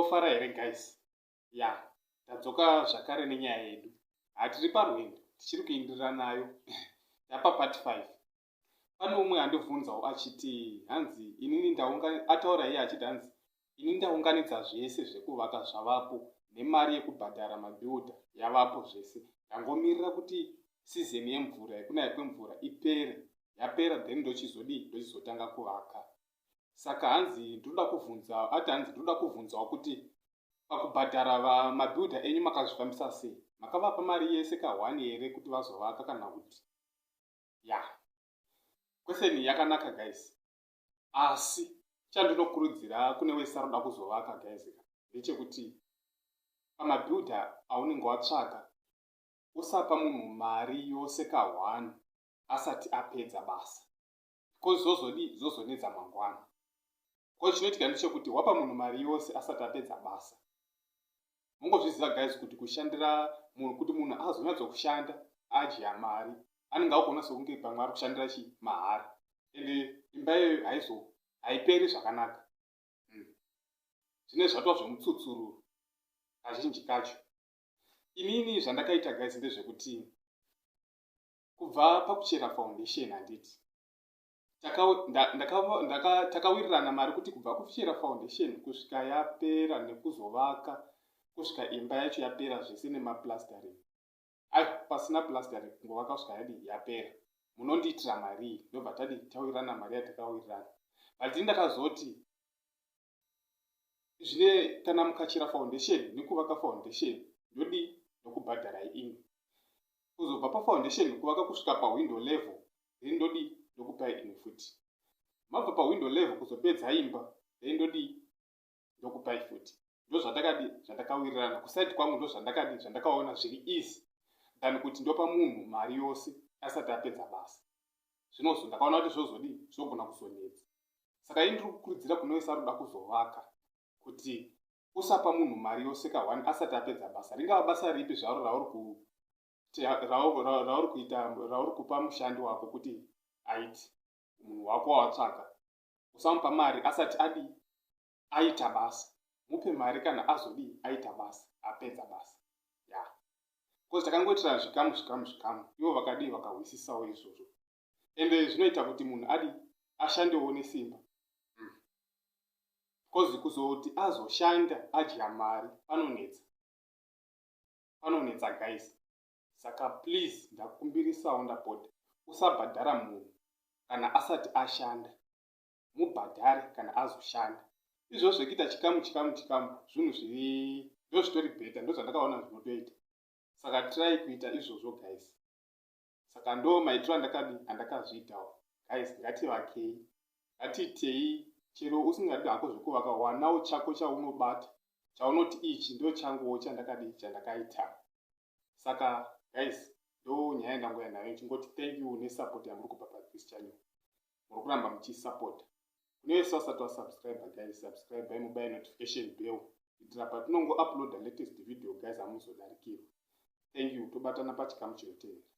munofara here guys? Ya, tadzoka zvakare nenyaya yedu. Hatiri parwendo, tichiri kuenderera nayo. Yapa part 5. Pane umwe andibvunzawo achiti hanzi inini ataura iye achiti hanzi ini ndaunganidza zvese zvekuvaka zvavapo nemari yekubhadhara mabuilder yavapo zvese. Ndangomirira kuti season yemvura yekunaya kwemvura ipere. Yapera then ndochizotanga kuvaka. Saka hanzi ndoda kubvunzawo kuti pakubhadhara mabuilder enyu makazvifambisa sei? Makavapa mari yese ka1 here kuti vazovaka kana kuti? Ya. Question yakanaka guys. Asi chandinokurudzira kune wese anoda kuzovaka guys ndechekuti pamabuilder aunenge watsvaka usapa munhu mari yose ka1 asati apedza basa. Because zozonetsa mangwana. Because chinoitika ndechekuti wapa munhu mari yose asati apedza basa. Mungozviziva guys kuti kushandira munhu kuti munhu azonyatso kushanda adya mari anenge akugona sokunge pamwe ari kushandira mahara. Ende imba iyoyo haiperi zvakanaka. Zvine zvatwa zvemutsutsuru kazhinji kacho. Inini zvandakaita guys ndezvekuti kubva pakuchera foundation handiti takawirirana mari kuti kubva kuchera foundation kusvika yapera nekuzovaka kusvika imba yacho yapera zvese nemaplastering. Pasina plastering kungovaka kusvika yapera. Munondiitira mari ndobva tawirirana mari yatakawirirana. But ndakazoti zvine kana mukachera foundation nekuvaka foundation ndodi nokubhadhara ini. Kuzobva pafoundation kuvaka kusvika pawindow level then ndodi ndokupai ini futi. Mabva pawindow level kuzopedza imba then ndodi ndokupai futi. Ndo zvandakawirirana kuside kwangu, ndo zvandakaona zviri easy than kuti ndopa munhu mari yose asati apedza basa. Zvinozo ndakaona kuti zvogona kuzonetsa. Saka ini ndiri kukurudzira kune wese anoda kuzovaka kuti usapa munhu mari yose ka1 asati apedza basa. Ringava basa ripi zvaro rauri kupa mushandi wako kuti aite, munhu wako wawatsvaka. Usamupa mari asati aita basa. Mupe mari kana aita basa, apedza basa. Ya. Because takangoitira zvikamu ivo vakahwisisawo izvozvo. Ende zvinoita kuti munhu ashandewo nesimba. Because kuzoti azoshanda adya mari panonetsa guys. Saka please ndakumbirisawo ndapota usabhadhara munhu kana asati ashanda. Mubhadhare kana azoshanda. Izvo zvekuita chikamu zvinhu zviri ndozvitori beta, ndozvandakaona zvinotoita. Saka try kuita izvozvo guys. Saka ndo maitiro andakazviitawo guys. Ngativakei, ngatiitei. Chero usingadi hako zvekuvaka wanawo chako chaunobata chaunoti ichi ndo changuwo chandakaita. Saka guys ndo nyaya yandangoya nayo. Chingoti thank you nesupport yamuri kupa this channel. Muri kuramba muchisupport. Kune wese wasati wasubscribe guys, subscribe mobile notification bell kuitira patinongo upload the latest video guys hamuzodarikirwa. Thank you. Tobatana pachikamu chinotevera.